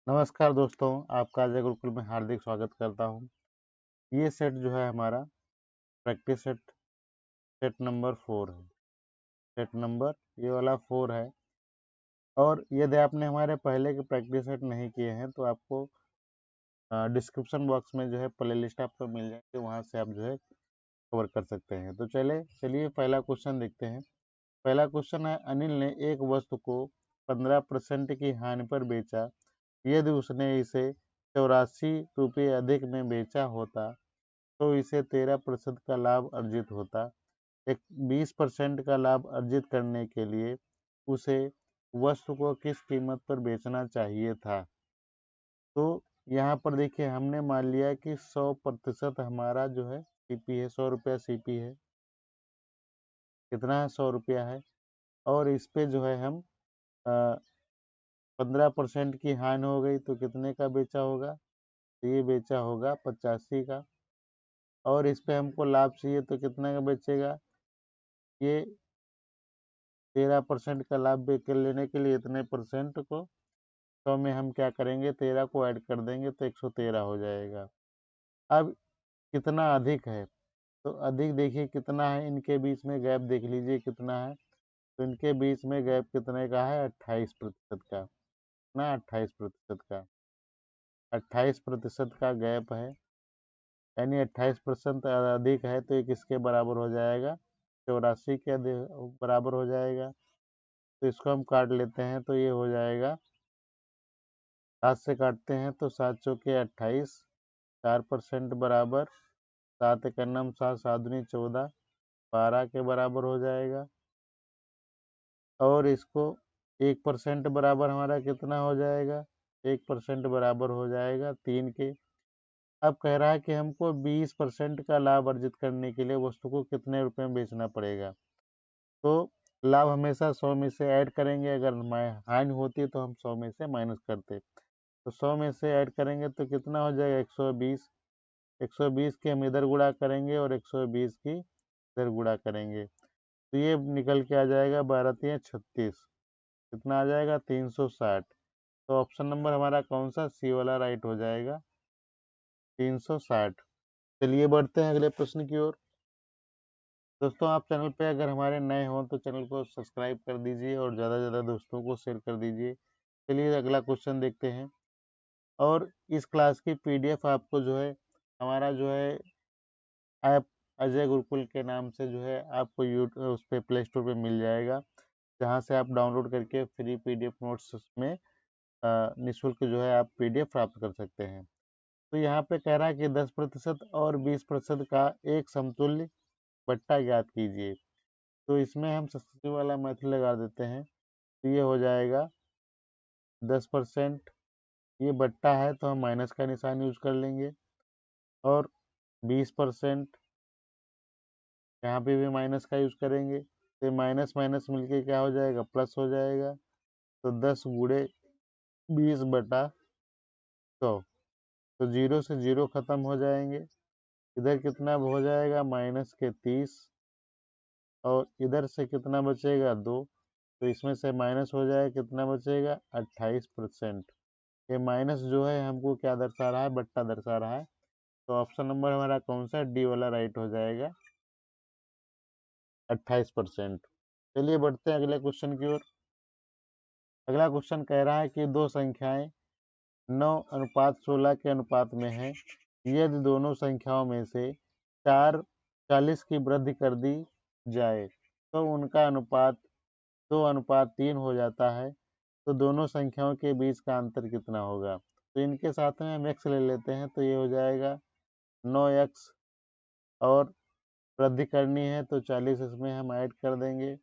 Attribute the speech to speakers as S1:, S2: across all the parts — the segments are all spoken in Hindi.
S1: नमस्कार दोस्तों, आपका अजय गुरुकुल में हार्दिक स्वागत करता हूँ। ये सेट जो है हमारा प्रैक्टिस सेट सेट नंबर 4 है। सेट नंबर ये वाला 4 है। और यदि आपने हमारे पहले के प्रैक्टिस सेट नहीं किए हैं तो आपको डिस्क्रिप्शन बॉक्स में जो है प्ले लिस्ट आपको मिल जाएगी, वहाँ से आप जो है कवर कर सकते हैं। तो चलिए पहला क्वेश्चन देखते हैं। पहला क्वेश्चन है, अनिल ने एक वस्तु को 15% की हानि पर बेचा। यदि उसने इसे 84 रुपये अधिक में बेचा होता तो इसे 13% का लाभ अर्जित होता। एक 20% का लाभ अर्जित करने के लिए उसे वस्तु को किस कीमत पर बेचना चाहिए था। तो यहाँ पर देखिए, हमने मान लिया कि 100% हमारा जो है सीपी है, 100 रुपया सीपी है। कितना है? 100 रुपया है। और इस पे जो है हम 15% की हानि हो गई तो कितने का बेचा होगा? तो ये बेचा होगा 85 का। और इस पे हमको लाभ चाहिए तो कितने का बेचेगा? ये 13% का लाभ लेने के लिए इतने परसेंट को 100 में हम क्या करेंगे? 13 को ऐड कर देंगे तो 113 हो जाएगा। अब कितना अधिक है? तो अधिक देखिए कितना है, इनके बीच में गैप देख लीजिए कितना है। तो इनके बीच में गैप कितने का है? 28% का। ना 28% का, 28% का गैप है, यानी 28% अधिक है। तो ये किसके बराबर हो जाएगा? 84 के बराबर हो जाएगा। तो इसको हम काट लेते हैं तो ये हो जाएगा, 7 से काटते हैं तो 7 चौके 28, 4% बराबर 7 एक नम 7, 7 दूनी 14, 12 के बराबर हो जाएगा। और इसको 1% बराबर हमारा कितना हो जाएगा? 1% बराबर हो जाएगा 3 के। अब कह रहा है कि हमको 20% का लाभ अर्जित करने के लिए वस्तु को कितने रुपए में बेचना पड़ेगा। तो लाभ हमेशा 100 में से ऐड करेंगे, अगर हानि होती तो हम 100 में से माइनस करते। तो 100 में से ऐड करेंगे तो कितना हो जाएगा? 120। 120 की हम इधर गुणा करेंगे और 120 की इधर गुणा करेंगे तो ये निकल के आ जाएगा 12 तिया 36। कितना आ जाएगा? 360। तो ऑप्शन नंबर हमारा कौन सा? सी वाला राइट हो जाएगा, 360। चलिए बढ़ते हैं अगले प्रश्न की ओर। दोस्तों, आप चैनल पे अगर हमारे नए हों तो चैनल को सब्सक्राइब कर दीजिए और ज़्यादा से ज़्यादा दोस्तों को शेयर कर दीजिए। चलिए अगला क्वेश्चन देखते हैं। और इस क्लास की पीडीएफ आपको जो है हमारा जो है ऐप अजय गुरुकुल के नाम से जो है आपको उस पर प्ले स्टोर पे मिल जाएगा, जहाँ से आप डाउनलोड करके फ्री पीडीएफ नोट्स में निःशुल्क जो है आप पीडीएफ प्राप्त कर सकते हैं। तो यहाँ पे कह रहा है कि 10% और 20% का एक समतुल्य बट्टा ज्ञात कीजिए। तो इसमें हम सब्सिट्यूट वाला मेथड लगा देते हैं तो ये हो जाएगा 10%। ये बट्टा है तो हम माइनस का निशान यूज कर लेंगे। और 20% यहाँ पे भी माइनस का यूज करेंगे तो माइनस माइनस मिलके क्या हो जाएगा? प्लस हो जाएगा। तो 10 गुणे 20/100। तो जीरो से जीरो खत्म हो जाएंगे। इधर कितना हो जाएगा? माइनस के 30। और इधर से कितना बचेगा? 2। तो इसमें से माइनस हो जाएगा, कितना बचेगा? 28%। ये माइनस जो है हमको क्या दर्शा रहा है? बट्टा दर्शा रहा है। तो ऑप्शन नंबर हमारा कौन सा? डी वाला राइट हो जाएगा, 28%। चलिए बढ़ते हैं अगले क्वेश्चन की ओर। अगला क्वेश्चन कह रहा है कि दो संख्याएं 9:16 के अनुपात में है। यदि दोनों संख्याओं में से 40 की वृद्धि कर दी जाए तो उनका अनुपात 2:3 हो जाता है। तो दोनों संख्याओं के बीच का अंतर कितना होगा? तो इनके साथ में हम x ले लेते हैं तो ये हो जाएगा 9x। और वृद्धि करनी है तो 40 इसमें हम ऐड कर देंगे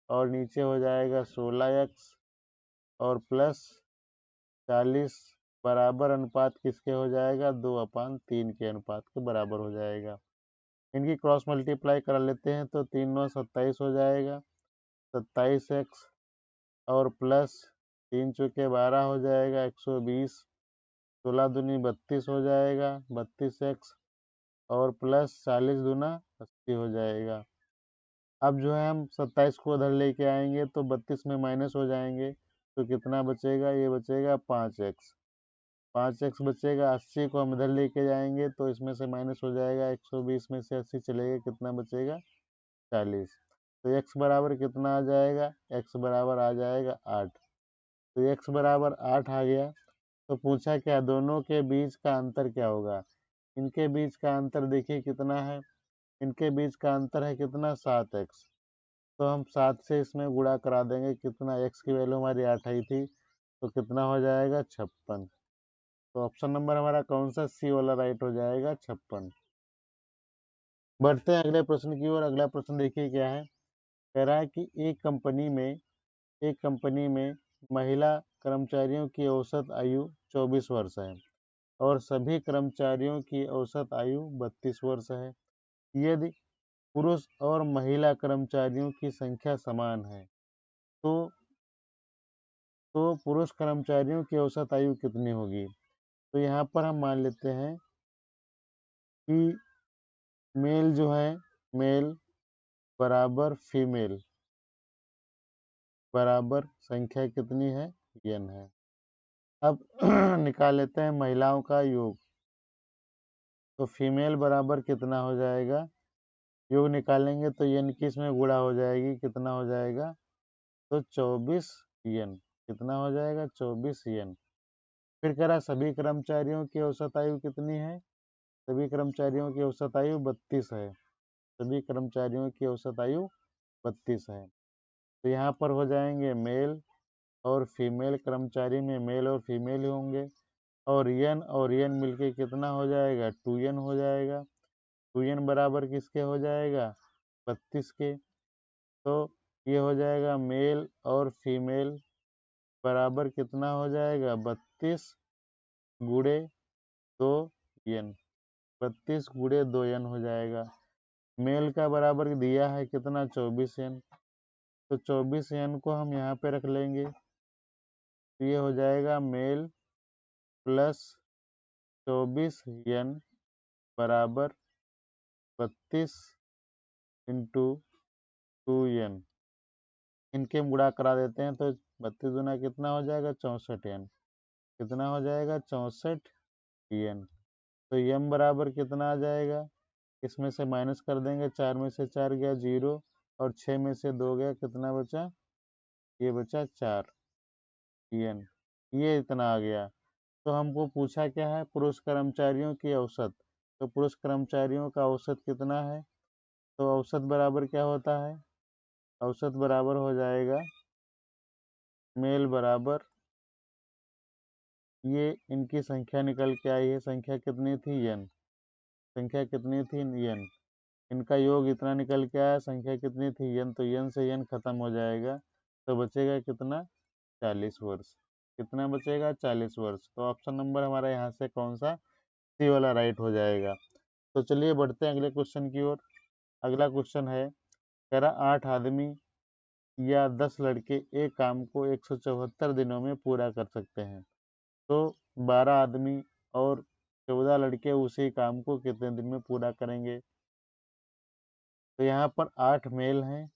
S1: और नीचे हो जाएगा 16x और प्लस 40 बराबर अनुपात किसके हो जाएगा? 2/3 के अनुपात के बराबर हो जाएगा। इनकी क्रॉस मल्टीप्लाई करा लेते हैं तो 3 9 27 हो जाएगा। 27x और प्लस 3 चौके 12 हो जाएगा, 120। 16 दूनी 32 हो जाएगा, 32x और प्लस 40 दूना 80 हो जाएगा। अब जो है हम 27 को उधर लेके आएंगे तो 32 में माइनस हो जाएंगे तो कितना बचेगा? ये बचेगा 5x। 5x बचेगा। 80 को हम इधर लेके जाएंगे तो इसमें से माइनस हो जाएगा, 120 में से 80 चलेगा, कितना बचेगा 40। तो x बराबर कितना आ जाएगा, x बराबर आ जाएगा 8। तो x बराबर 8 आ गया। तो पूछा क्या, दोनों के बीच का अंतर क्या होगा। इनके बीच का अंतर देखिए कितना है, इनके बीच का अंतर है कितना 7x। तो हम 7 से इसमें गुणा करा देंगे, कितना x की वैल्यू हमारी 8 आई थी, तो कितना हो जाएगा 56। तो ऑप्शन नंबर हमारा कौन सा, सी वाला राइट हो जाएगा 56। बढ़ते हैं अगले प्रश्न की ओर। अगला प्रश्न देखिए क्या है। कह रहा है कि एक कंपनी में महिला कर्मचारियों की औसत आयु 24 वर्ष है और सभी कर्मचारियों की औसत आयु 32 वर्ष है। यदि पुरुष और महिला कर्मचारियों की संख्या समान है तो पुरुष कर्मचारियों की औसत आयु कितनी होगी। तो यहाँ पर हम मान लेते हैं कि मेल जो है, मेल बराबर फीमेल बराबर संख्या कितनी है, n है। अब निकाल लेते हैं महिलाओं का योग। तो फीमेल बराबर कितना हो जाएगा, योग निकालेंगे तो n की इसमें गुणा हो जाएगी, कितना हो जाएगा, तो 24 n। कितना हो जाएगा, 24 n। फिर कह रहा सभी कर्मचारियों की औसत आयु कितनी है, सभी कर्मचारियों की औसत आयु 32 है। सभी कर्मचारियों की औसत आयु 32 है। तो यहाँ पर हो जाएंगे मेल और फीमेल, कर्मचारी में मेल और फीमेल होंगे, और n मिलके कितना हो जाएगा, 2n हो जाएगा। 2n बराबर किसके हो जाएगा, 32 के। तो ये हो जाएगा मेल और फीमेल बराबर कितना हो जाएगा, 32 गुणे 2n। 32 गुणे 2n हो जाएगा। मेल का बराबर दिया है कितना, 24n। तो 24n को हम यहाँ पे रख लेंगे। तो ये हो जाएगा मेल प्लस 24n बराबर 32 इंटू 2n। इनके हम गुणा करा देते हैं तो 32 गुना कितना हो जाएगा, 64n। कितना हो जाएगा, 64n। तो m बराबर कितना आ जाएगा, इसमें से माइनस कर देंगे, 4 में से 4 गया 0 और 6 में से 2 गया, कितना बचा, ये बचा 4n। ये इतना आ गया। तो हमको पूछा क्या है, पुरुष कर्मचारियों की औसत। तो पुरुष कर्मचारियों का औसत कितना है, तो औसत बराबर क्या होता है, औसत बराबर हो जाएगा मेल बराबर, ये इनकी संख्या निकल के आई है, संख्या कितनी थी n, संख्या कितनी थी n। इनका योग इतना निकल के आया, संख्या कितनी थी n, तो n से n खत्म हो जाएगा। तो बचेगा कितना, 40 वर्ष। कितना बचेगा, 40 वर्ष। तो ऑप्शन नंबर हमारा यहाँ से कौन सा, सी वाला राइट हो जाएगा। तो चलिए बढ़ते हैं अगले क्वेश्चन की ओर। अगला क्वेश्चन है, कह रहा 8 आदमी या 10 लड़के एक काम को 174 दिनों में पूरा कर सकते हैं, तो 12 आदमी और 14 लड़के उसी काम को कितने दिन में पूरा करेंगे। तो यहाँ पर 8 मेल हैं,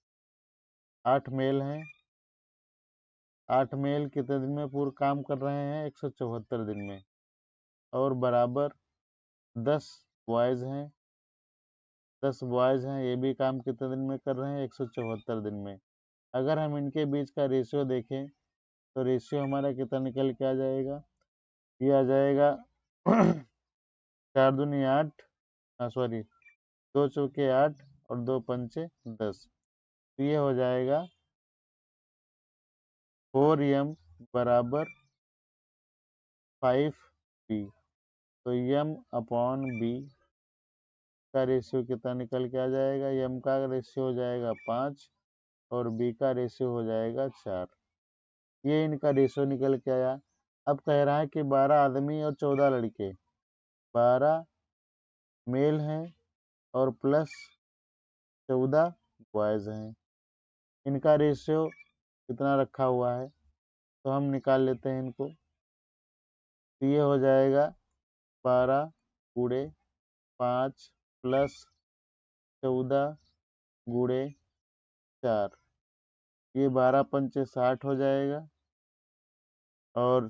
S1: 8 मेल हैं, 8 मेल कितने दिन में पूरा काम कर रहे हैं, 174 दिन में, और बराबर 10 बॉयज हैं, 10 बॉयज हैं, ये भी काम कितने दिन में कर रहे हैं, 174 दिन में। अगर हम इनके बीच का रेशियो देखें तो रेशियो हमारा कितना निकल के आ जाएगा, ये आ जाएगा 4 दूनी 8, सॉरी 2 चौके 8 और 2 पंचे 10। तो ये हो जाएगा 4m बराबर 5b। तो m अपॉन b का रेशियो कितना निकल के आ जाएगा, m का रेशियो हो जाएगा 5 और b का रेशियो हो जाएगा 4। ये इनका रेशियो निकल के आया। अब कह रहा है कि 12 आदमी और 14 लड़के, 12 मेल हैं और प्लस 14 बॉयज हैं, इनका रेशियो कितना रखा हुआ है, तो हम निकाल लेते हैं इनको। तो ये हो जाएगा 12 गुणे 5 प्लस 14 गुणे 4। ये 12 पंचे 60 हो जाएगा और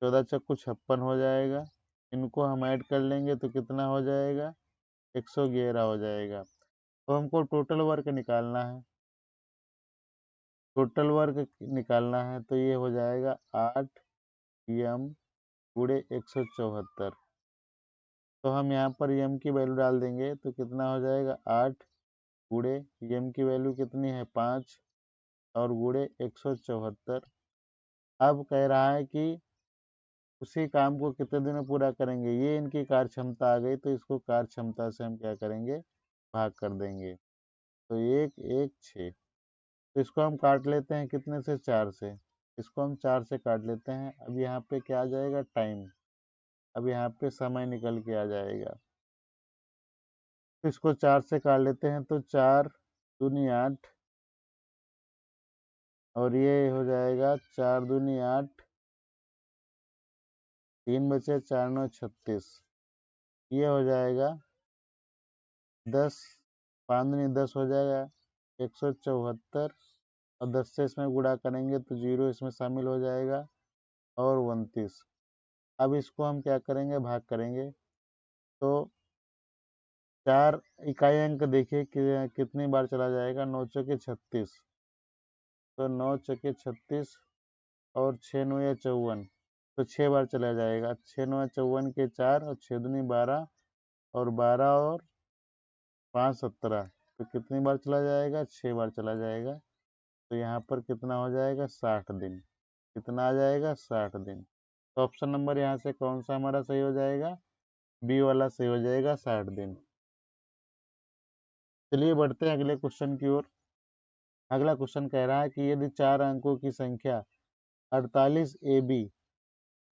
S1: 14 चक्कू 56 हो जाएगा। इनको हम ऐड कर लेंगे तो कितना हो जाएगा, 111 हो जाएगा। तो हमको टोटल वर्क निकालना है, टोटल वर्क निकालना है तो ये हो जाएगा 8m गुणे 174। तो हम यहाँ पर m की वैल्यू डाल देंगे तो कितना हो जाएगा, 8 गुणे m की वैल्यू कितनी है 5 और गुणे 174। अब कह रहा है कि उसी काम को कितने दिन में पूरा करेंगे। ये इनकी कार्य क्षमता आ गई तो इसको कार्य क्षमता से हम क्या करेंगे, भाग कर देंगे। तो 1 1 6। तो इसको हम काट लेते हैं कितने से, 4 से। इसको हम 4 से काट लेते हैं। अब यहाँ पे क्या आ जाएगा, टाइम। अब यहाँ पे समय निकल के आ जाएगा। तो इसको 4 से काट लेते हैं तो 4 दूनी 8 और ये हो जाएगा 4 दूनी 8, 3 बचे 4 9 36। ये हो जाएगा 10, 5 दूनी 10 हो जाएगा 174 और 10 से इसमें गुणा करेंगे तो 0 इसमें शामिल हो जाएगा और 29। अब इसको हम क्या करेंगे, भाग करेंगे। तो 4 इकाई अंक देखिए कि कितनी बार चला जाएगा, 9 चौके 36। तो 9 चौके 36 और 6 9 या 54, तो 6 बार चला जाएगा। 6 9 54 के 4 और 6 दूनी 12 और 12 और 5 17। तो कितनी बार चला जाएगा, 6 बार चला जाएगा। तो यहाँ पर कितना हो जाएगा, 60 दिन। कितना आ जाएगा, 60 दिन। तो ऑप्शन नंबर यहाँ से कौन सा हमारा सही हो जाएगा, बी वाला सही हो जाएगा, 60 दिन। चलिए बढ़ते हैं अगले क्वेश्चन की ओर। अगला क्वेश्चन कह रहा है कि यदि 4 अंकों की संख्या 48 AB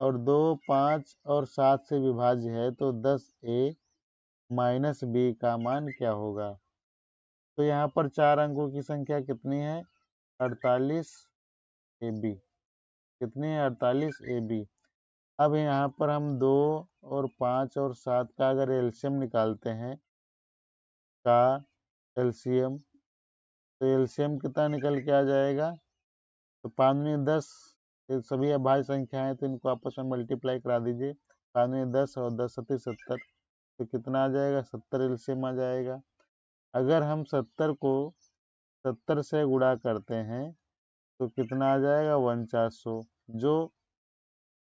S1: और 2 5 और 7 से विभाज्य है तो 10A माइनस B का मान क्या होगा। तो यहाँ पर 4 अंकों की संख्या कितनी है, 48 AB। कितनी है, 48 AB। अब यहाँ पर हम 2 और 5 और 7 का अगर एलसीएम निकालते हैं, का एलसीएम, तो एलसीएम कितना निकल के आ जाएगा, तो 5 में 10, ये सभी अभाज्य संख्या है तो इनको आपस में मल्टीप्लाई करा दीजिए। 5 में 10 और 10 सत्ती 70, तो कितना आ जाएगा, 70 एलसीएम आ जाएगा। अगर हम 70 को 70 से गुणा करते हैं तो कितना आ जाएगा, 4900, जो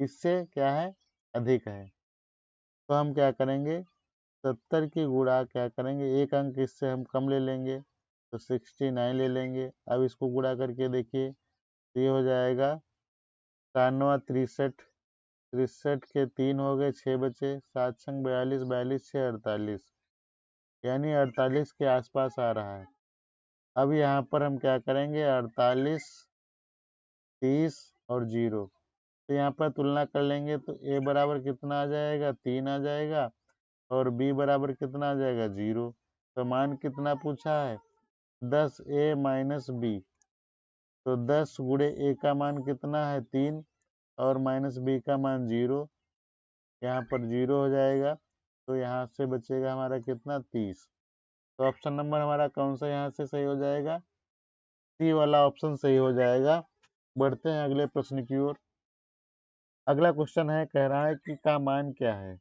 S1: इससे क्या है, अधिक है। तो हम क्या करेंगे, 70 की गुणा क्या करेंगे, एक अंक इससे हम कम ले लेंगे तो 69 ले लेंगे। अब इसको गुणा करके देखिए तो ये हो जाएगा 93 63 के 3 हो गए, 6 बचे, 7 छंग 42 42 6 48, यानी 48 के आसपास आ रहा है। अब यहाँ पर हम क्या करेंगे, 48 30 और 0, तो यहाँ पर तुलना कर लेंगे तो a बराबर कितना आ जाएगा, 3 आ जाएगा और b बराबर कितना आ जाएगा, 0। तो मान कितना पूछा है, 10a माइनस b। तो 10 गुणे a का मान कितना है, 3 और माइनस b का मान 0। यहाँ पर 0 हो जाएगा तो यहाँ से बचेगा हमारा कितना, 30। तो ऑप्शन नंबर हमारा कौन सा यहाँ से सही हो जाएगा, सी वाला ऑप्शन सही हो जाएगा। बढ़ते हैं अगले प्रश्न की ओर। अगला क्वेश्चन है, कह रहा है कि का मान क्या है।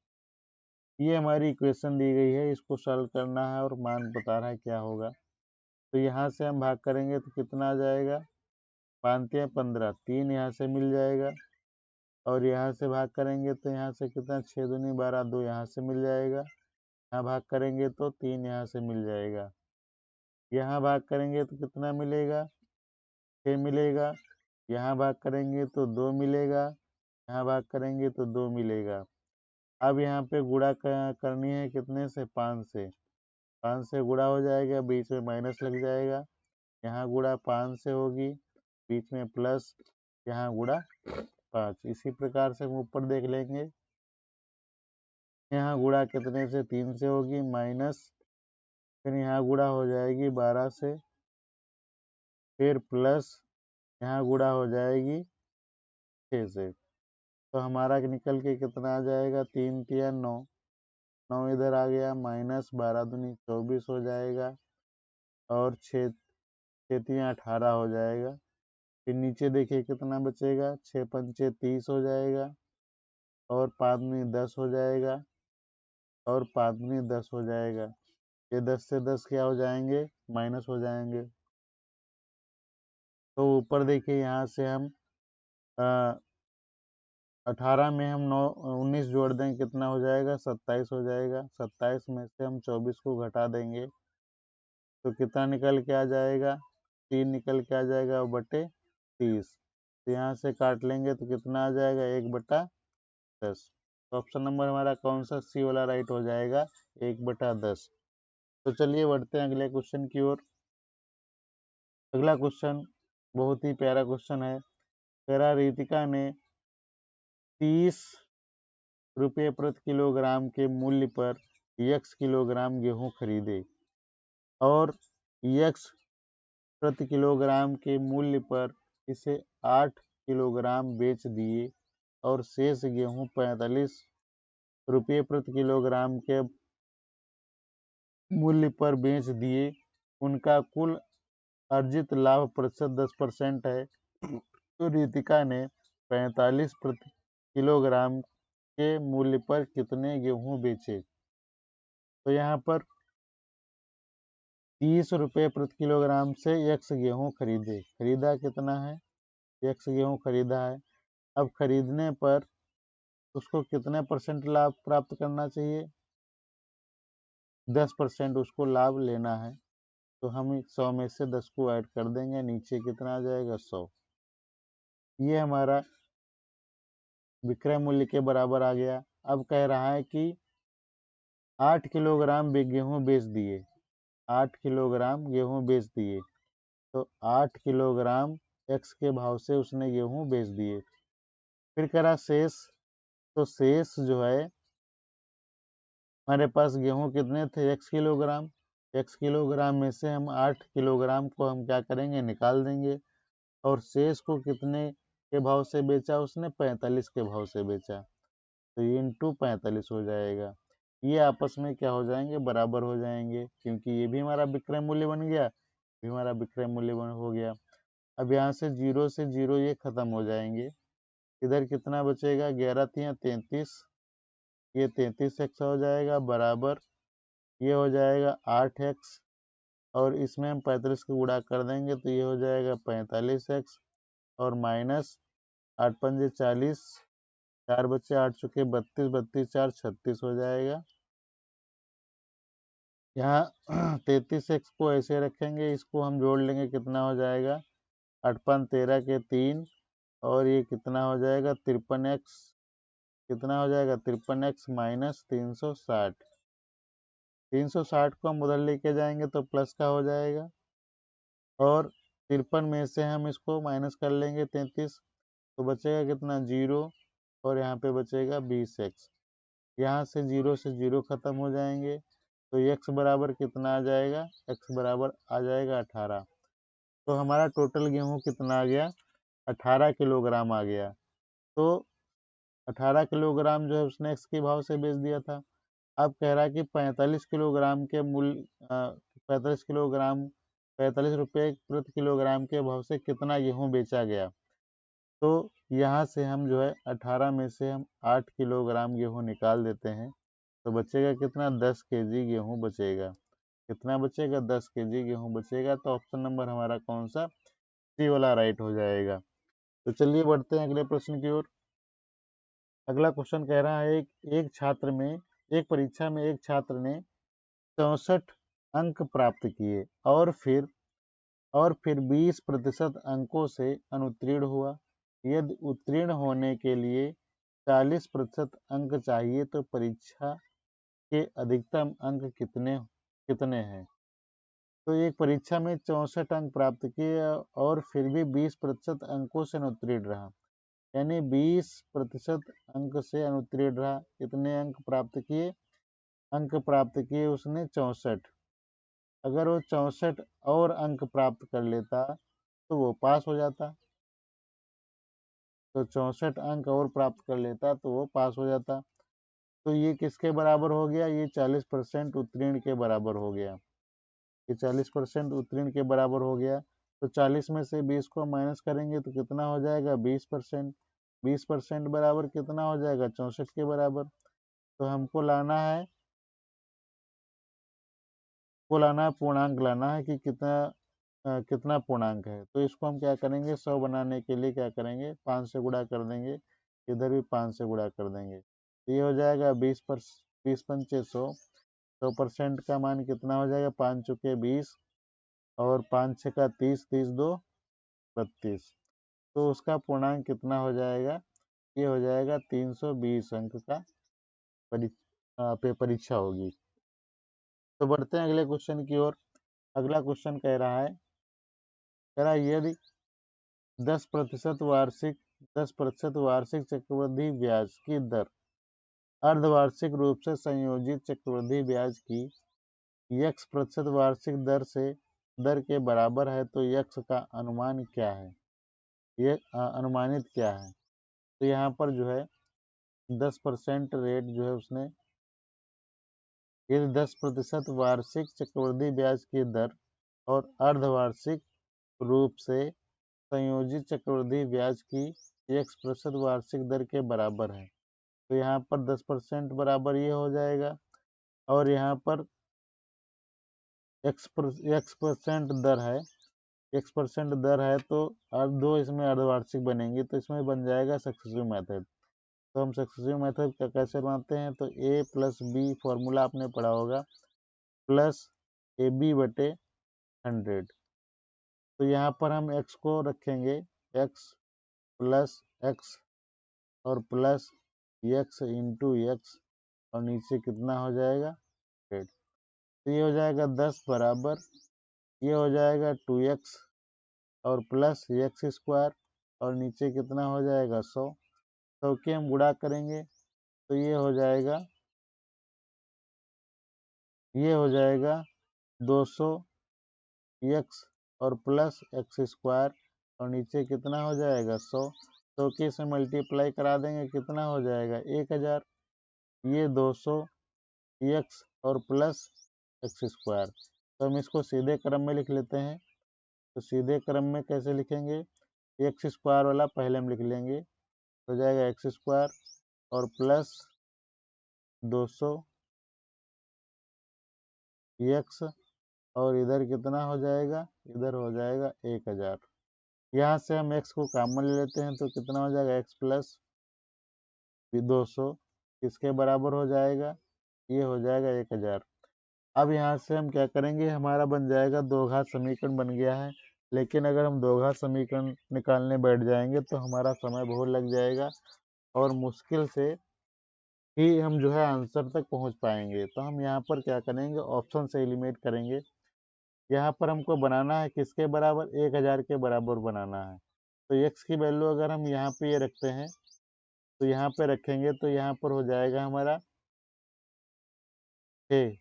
S1: ये हमारी इक्वेशन दी गई है, इसको सॉल्व करना है और मान बता रहा है क्या होगा। तो यहाँ से हम भाग करेंगे तो कितना आ जाएगा, 5 या 15, 3 यहाँ से मिल जाएगा और यहाँ से भाग करेंगे तो यहाँ से कितना, 6 दूनी 12, 2 यहाँ से मिल जाएगा। यहाँ भाग करेंगे तो 3 यहाँ से मिल जाएगा। यहाँ भाग करेंगे तो कितना मिलेगा, 6 मिलेगा। यहाँ भाग करेंगे तो 2 मिलेगा। यहाँ भाग करेंगे तो 2 मिलेगा। अब यहाँ पे गुणा करनी है कितने से, 5 से। 5 से गुणा हो जाएगा, बीच में माइनस लग जाएगा। यहाँ गुणा 5 से होगी, बीच में प्लस, यहाँ गुणा 5। इसी प्रकार से हम ऊपर देख लेंगे, यहाँ गुणा कितने से, 3 से होगी, माइनस, फिर यहाँ गुणा हो जाएगी 12 से, फिर प्लस, यहाँ गुणा हो जाएगी 6 से। तो हमारा निकल के कितना आ जाएगा, 3 तिया 9, 9 इधर आ गया, माइनस 12 दूनी 24 हो जाएगा और 6 तिया 18 हो जाएगा। फिर नीचे देखिए कितना बचेगा, 6 पंचे 30 हो जाएगा। और 5 दूनी 10 हो जाएगा, और 5 दूनी 10 हो जाएगा। ये 10 से 10 क्या हो जाएंगे, माइनस हो जाएंगे। तो ऊपर देखिए यहाँ से हम 18 में हम 19 जोड़ देंगे, कितना हो जाएगा, 27 हो जाएगा। 27 में से हम 24 को घटा देंगे तो कितना निकल के आ जाएगा, 3 निकल के आ जाएगा और बटे 30। तो यहाँ से काट लेंगे तो कितना आ जाएगा, 1/10। तो ऑप्शन नंबर हमारा कौन सा, सी वाला राइट हो जाएगा, 1/10। तो चलिए बढ़ते हैं अगले क्वेश्चन की ओर। अगला क्वेश्चन बहुत ही प्यारा क्वेश्चन है। कह रहा रितिका ने 30 रुपये प्रति किलोग्राम के मूल्य पर x किलोग्राम गेहूं खरीदे और x प्रति किलोग्राम के मूल्य पर इसे 8 किलोग्राम बेच दिए और शेष गेहूं 45 रुपये प्रति किलोग्राम के मूल्य पर बेच दिए। उनका कुल अर्जित लाभ प्रतिशत 10% है। तो रितिका ने 45 प्रति किलोग्राम के मूल्य पर कितने गेहूं बेचे। तो यहाँ पर 30 रुपये प्रति किलोग्राम से x गेहूं खरीदे, खरीदा कितना है, x गेहूं खरीदा है। अब खरीदने पर उसको कितने % लाभ प्राप्त करना चाहिए, 10% उसको लाभ लेना है। तो हम 100 में से 10 को ऐड कर देंगे, नीचे कितना आ जाएगा, 100। ये हमारा विक्रय मूल्य के बराबर आ गया। अब कह रहा है कि 8 किलोग्राम गेहूं बेच दिए, 8 किलोग्राम गेहूं बेच दिए। तो 8 किलोग्राम x के भाव से उसने गेहूं बेच दिए। फिर कह रहा शेष, तो शेष जो है हमारे पास गेहूं कितने थे, x किलोग्राम। x किलोग्राम में से हम 8 किलोग्राम को हम क्या करेंगे, निकाल देंगे। और शेष को कितने के भाव से बेचा उसने, 45 के भाव से बेचा। तो ये इंटू 45 हो जाएगा। ये आपस में क्या हो जाएंगे, बराबर हो जाएंगे, क्योंकि ये भी हमारा विक्रय मूल्य बन गया, भी हमारा विक्रय मूल्य हो गया। अब यहाँ से 0 से 0 ये खत्म हो जाएंगे। इधर कितना बचेगा, 11 तियां 33, ये 33x हो जाएगा, बराबर ये हो जाएगा 8x, और इसमें हम 35 को गुणा कर देंगे तो ये हो जाएगा 45x, और माइनस 8 पंजे 40, 4 बच्चे 8 चुके 32, 32 4 36 हो जाएगा। यहाँ 33x को ऐसे रखेंगे, इसको हम जोड़ लेंगे, कितना हो जाएगा, 8 5 13 के 3, और ये कितना हो जाएगा, 53x, कितना हो जाएगा, 53x माइनस 360। 360 को हम उधर लेके जाएंगे तो प्लस का हो जाएगा, और 53 में से हम इसको माइनस कर लेंगे 33, तो बचेगा कितना, 0, और यहाँ पे बचेगा 20x। यहाँ से 0 से 0 खत्म हो जाएंगे, तो x बराबर कितना आ जाएगा, x बराबर आ जाएगा 18। तो हमारा टोटल गेहूं कितना आ गया, 18 किलोग्राम आ गया। तो 18 किलोग्राम जो है उसने x के भाव से बेच दिया था। अब कह रहा है कि 45 किलोग्राम के मूल्य 45 किलोग्राम 45 रुपये प्रति किलोग्राम के भाव से कितना गेहूं बेचा गया। तो यहाँ से हम जो है 18 में से हम 8 किलोग्राम गेहूं निकाल देते हैं, तो बचेगा कितना, 10 केजी गेहूं बचेगा। कितना बचेगा, 10 केजी गेहूं बचेगा। तो ऑप्शन नंबर हमारा कौन सा, सी वाला राइट हो जाएगा। तो चलिए बढ़ते हैं अगले प्रश्न की ओर। अगला क्वेश्चन कह रहा है एक परीक्षा में एक छात्र ने 64 अंक प्राप्त किए और फिर 20% अंकों से अनुत्तीर्ण हुआ। यदि उत्तीर्ण होने के लिए 40% अंक चाहिए तो परीक्षा के अधिकतम अंक कितने कितने हैं। तो एक परीक्षा में 64 अंक प्राप्त किए और फिर भी 20% अंकों से अनुत्तीर्ण रहा, यानी 20% अंक से अनुत्तीर्ण रहा। कितने अंक प्राप्त किए, अंक प्राप्त किए उसने 64। अगर वो 64 और अंक प्राप्त कर लेता तो वो पास हो जाता। तो 64 अंक और प्राप्त कर लेता तो वो पास हो जाता। तो ये किसके बराबर हो गया, ये 40% उत्तीर्ण के बराबर हो गया। ये 40% उत्तीर्ण के बराबर हो गया। तो 40 में से 20 को माइनस करेंगे तो कितना हो जाएगा, 20%। 20% बराबर कितना हो जाएगा, 64 के बराबर। तो हमको लाना है पूर्णांक लाना है कि कितना पूर्णांक है। तो इसको हम क्या करेंगे, 100 बनाने के लिए क्या करेंगे, 5 से गुणा कर देंगे, इधर भी 5 से गुणा कर देंगे। तो ये हो जाएगा 20 पंचे 100। 100% का मान कितना हो जाएगा, 5 चुके 20 और 5 छः का 30, 30 दो 32। तो उसका पूर्णांक कितना हो जाएगा, ये हो जाएगा 320 अंक का पे परीक्षा होगी। तो बढ़ते हैं अगले क्वेश्चन की ओर। अगला क्वेश्चन कह रहा है यदि 10% वार्षिक चक्रवृद्धि ब्याज की दर अर्धवार्षिक रूप से संयोजित चक्रवृद्धि ब्याज की x% वार्षिक दर के बराबर है तो x का अनुमान क्या है, ये अनुमानित क्या है। तो यहाँ पर जो है 10% रेट जो है उसने, यदि 10% वार्षिक चक्रवृद्धि ब्याज की दर और अर्धवार्षिक रूप से संयोजित चक्रवृद्धि ब्याज की x% वार्षिक दर के बराबर है। तो यहाँ पर 10% बराबर ये हो जाएगा और यहाँ पर x% दर है तो अब दो इसमें अर्धवार्षिक बनेंगे तो इसमें बन जाएगा सक्सेसिव मेथड। तो हम सक्सेसिव मेथड का कैसे बनाते हैं, तो a प्लस बी फॉर्मूला आपने पढ़ा होगा, प्लस AB बटे 100। तो यहाँ पर हम x को रखेंगे x प्लस x और प्लस x इंटू x और नीचे कितना हो जाएगा 100। तो ये हो जाएगा 10 बराबर, ये हो जाएगा 2x और प्लस x स्क्वायर और नीचे कितना हो जाएगा 100। 100 के हम गुणा करेंगे तो ये हो जाएगा 200x और प्लस x स्क्वायर और नीचे कितना हो जाएगा 100। 100 के से मल्टीप्लाई करा देंगे कितना हो जाएगा 1000। ये 200x और प्लस x स्क्वायर। तो हम इसको सीधे क्रम में लिख लेते हैं। तो सीधे क्रम में कैसे लिखेंगे, एक्स स्क्वायर वाला पहले हम लिख लेंगे, हो जाएगा एक्स स्क्वायर और प्लस 200 एक्स और इधर कितना हो जाएगा, इधर हो जाएगा 1000। यहाँ से हम x को कॉमन ले लेते हैं तो कितना हो जाएगा x प्लस 200 किसके बराबर हो जाएगा, ये हो जाएगा 1000। अब यहाँ से हम क्या करेंगे, हमारा बन जाएगा दो घात समीकरण बन गया है। लेकिन अगर हम दो घात समीकरण निकालने बैठ जाएंगे तो हमारा समय बहुत लग जाएगा और मुश्किल से ही हम जो है आंसर तक पहुँच पाएंगे। तो हम यहाँ पर क्या करेंगे, ऑप्शन से एलिमिनेट करेंगे। यहाँ पर हमको बनाना है किसके बराबर, 1000 के बराबर बनाना है। तो x की वैल्यू अगर हम यहाँ पे ये रखते हैं तो यहाँ पे रखेंगे तो यहाँ पर हो जाएगा हमारा 6।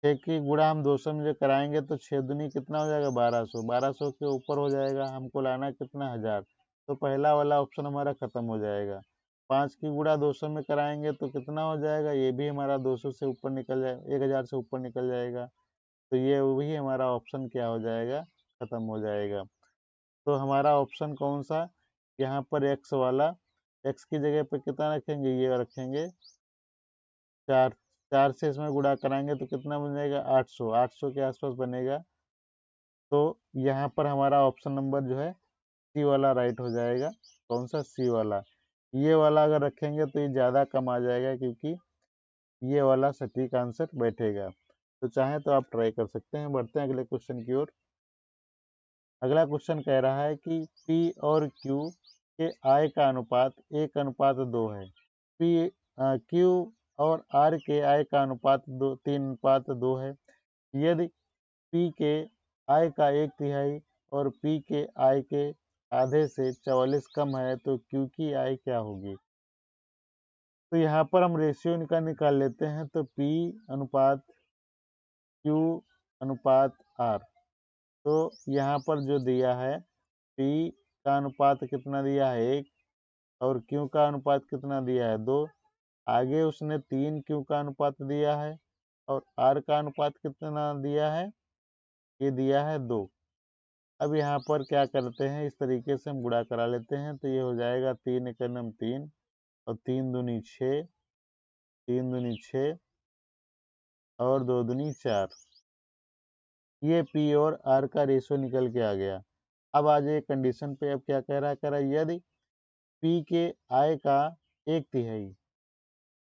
S1: 6 की गुणा हम 200 में जो कराएंगे तो 6 दूनी कितना हो जाएगा 1200। 1200 के ऊपर हो जाएगा, हमको लाना कितना 1000। तो पहला वाला ऑप्शन हमारा खत्म हो जाएगा। 5 की गुणा 200 में कराएंगे तो कितना हो जाएगा, ये भी हमारा 200 से ऊपर निकल जाएगा, 1000 से ऊपर निकल जाएगा। तो ये वही हमारा ऑप्शन क्या हो जाएगा, खत्म हो जाएगा। तो हमारा ऑप्शन कौन सा, यहाँ पर एक्स वाला, एक्स की जगह पे कितना रखेंगे, ये रखेंगे 4। 4 से इसमें गुणा कराएंगे तो कितना बन जाएगा 800। 800 के आसपास बनेगा। तो यहाँ पर हमारा ऑप्शन नंबर जो है सी वाला राइट हो जाएगा। कौन सा, सी वाला। ये वाला अगर रखेंगे तो ये ज़्यादा कम आ जाएगा क्योंकि ये वाला सटीक आंसर बैठेगा। तो चाहे तो आप ट्राई कर सकते हैं। बढ़ते हैं अगले क्वेश्चन की ओर। अगला क्वेश्चन कह रहा है कि P और Q के आय का अनुपात 1:2 है। P Q और R के आय का अनुपात 3:2 है। यदि P के आय का 1/3 और P के आय के आधे से 44 कम है तो Q की आय क्या होगी। तो यहाँ पर हम रेशियो निकाल लेते हैं। तो P अनुपात Q अनुपात R। तो यहाँ पर जो दिया है P का अनुपात कितना दिया है 1 और Q का अनुपात कितना दिया है 2। आगे उसने 3 Q का अनुपात दिया है और R का अनुपात कितना दिया है, ये दिया है 2। अब यहाँ पर क्या करते हैं, इस तरीके से हम गुणा करा लेते हैं, तो ये हो जाएगा 3 एकड़ 3 और 3 दूनी 6, 3 दूनी 6 और 2 दूनी 4। ये पी और आर का रेशो निकल के आ गया। अब आ जाइए कंडीशन पे। अब क्या कह रहा है यदि पी के आय का 1/3,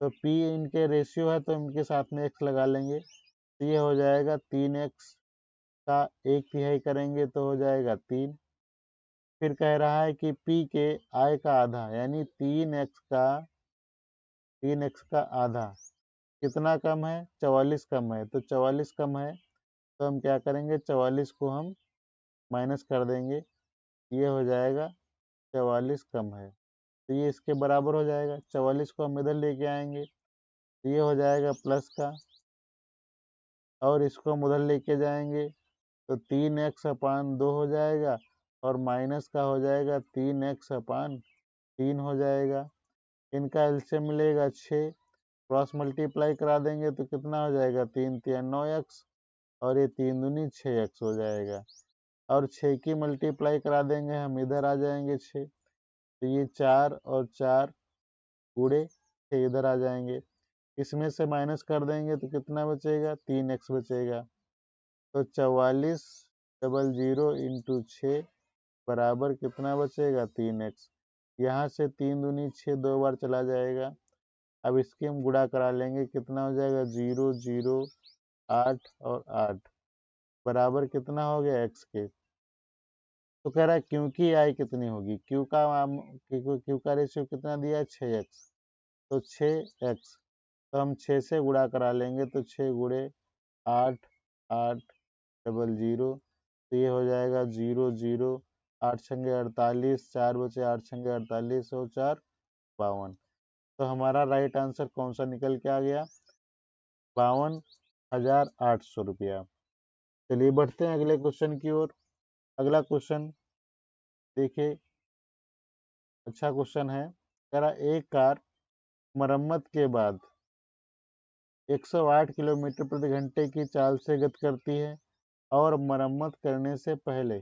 S1: तो पी इनके रेशियो है तो इनके साथ में एक्स लगा लेंगे, तो ये हो जाएगा 3x का 1/3 करेंगे तो हो जाएगा 3। फिर कह रहा है कि पी के आय का आधा यानी 3x का आधा कितना कम है, 44 कम है। तो 44 कम है तो हम क्या करेंगे, 44 को हम माइनस कर देंगे, ये हो जाएगा 44 कम है, तो ये इसके बराबर हो जाएगा। 44 को हम इधर लेके आएंगे तो ये हो जाएगा प्लस का, और इसको हम उधर लेके जाएंगे तो 3x/2 हो जाएगा, और माइनस का हो जाएगा 3x/3 हो जाएगा। इनका एलसीएम मिलेगा 6, क्रॉस मल्टीप्लाई करा देंगे तो कितना हो जाएगा, 3 3 9x, और ये 3 दूनी 6x हो जाएगा। और 6 की मल्टीप्लाई करा देंगे हम, इधर आ जाएंगे 6, तो ये 4 और 4 गुणे 6 इधर आ जाएंगे। इसमें से माइनस कर देंगे तो कितना बचेगा, 3x बचेगा। तो 4400 इंटू 6 बराबर कितना बचेगा, 3x। यहाँ से 3 दूनी 6 2 बार चला जाएगा। अब इसके हम गुणा करा लेंगे, कितना हो जाएगा, 0 0 8 और 8 बराबर कितना हो गया, x के। तो कह रहा है क्यू की आय कितनी होगी, क्यू का रेशियो कितना दिया है, 6x, तो 6x, तो हम 6 से गुणा करा लेंगे, तो 6 गुणे 8 8 00, तो ये हो जाएगा 0 0 8 छंगे 48, 4 बचे 8 छंगे 48 और 4 52। तो हमारा राइट आंसर कौन सा निकल के आ गया, 52,800 रुपया। चलिए बढ़ते हैं अगले क्वेश्चन की ओर। अगला क्वेश्चन देखिए, अच्छा क्वेश्चन है। कह रहा एक कार मरम्मत के बाद 108 किलोमीटर प्रति घंटे की चाल से गति करती है, और मरम्मत करने से पहले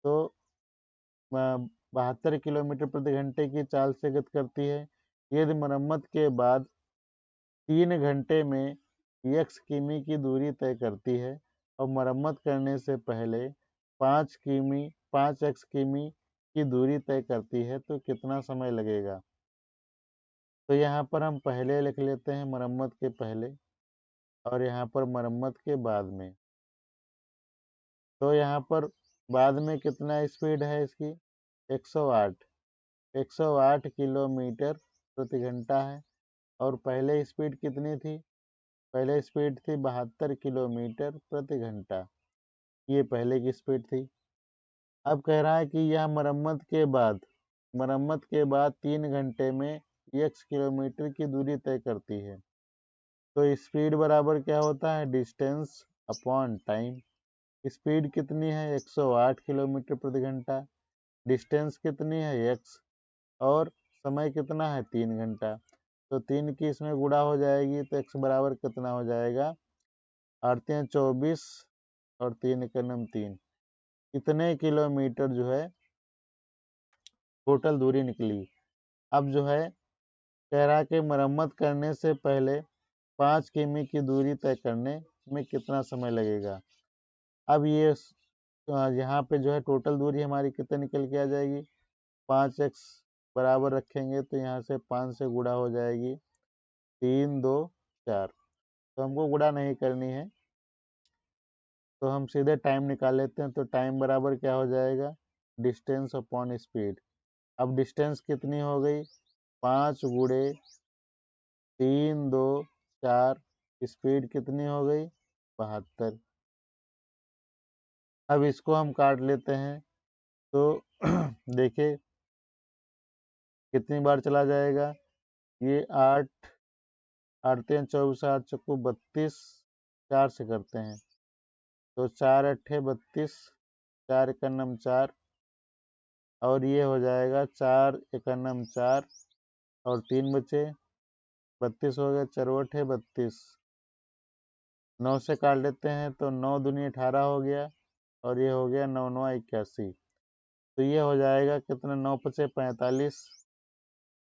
S1: तो 72 किलोमीटर प्रति घंटे की चाल से गति करती है। यदि मरम्मत के बाद 3 घंटे में x किमी की दूरी तय करती है, और मरम्मत करने से पहले 5x किमी की दूरी तय करती है, तो कितना समय लगेगा। तो यहाँ पर हम पहले लिख लेते हैं, मरम्मत के पहले, और यहाँ पर मरम्मत के बाद में। तो यहाँ पर बाद में कितना स्पीड है इसकी, 108 किलोमीटर प्रति घंटा है, और पहले स्पीड कितनी थी, पहले स्पीड थी 72 किलोमीटर प्रति घंटा, ये पहले की स्पीड थी। अब कह रहा है कि यह मरम्मत के बाद 3 घंटे में x किलोमीटर की दूरी तय करती है। तो स्पीड बराबर क्या होता है, डिस्टेंस अपॉन टाइम। स्पीड कितनी है, 108 किलोमीटर प्रति घंटा, डिस्टेंस कितनी है, x, और समय कितना है, 3 घंटा। तो 3 की इसमें गुणा हो जाएगी, तो x बराबर कितना हो जाएगा, 8 3 24 और 3 एकम 3, कितने किलोमीटर जो है टोटल दूरी निकली। अब जो है कह रहा है कि मरम्मत करने से पहले 5 किमी की दूरी तय करने में कितना समय लगेगा। अब ये यहाँ पे जो है टोटल दूरी हमारी कितनी निकल के आ जाएगी, 5x बराबर रखेंगे तो यहाँ से 5 से गुणा हो जाएगी, 3 2 4, तो हमको गुणा नहीं करनी है, तो हम सीधे टाइम निकाल लेते हैं। तो टाइम बराबर क्या हो जाएगा, डिस्टेंस अपॉन स्पीड। अब डिस्टेंस कितनी हो गई, 5 गुणे 3 2 4, स्पीड कितनी हो गई, 72। अब इसको हम काट लेते हैं, तो देखिए कितनी बार चला जाएगा, ये 8 8 3 24 8 चक्कू 32, 4 से करते हैं तो 4 अट्ठे 32, 4 एकम 4, और ये हो जाएगा 4 एकम 4 और 3 बचे, 32 हो गया, चरवट है 32, 9 से काट लेते हैं तो 9 दूनी 18 हो गया, और ये हो गया 9 9 81। तो ये हो जाएगा कितना, 9 पचे 45,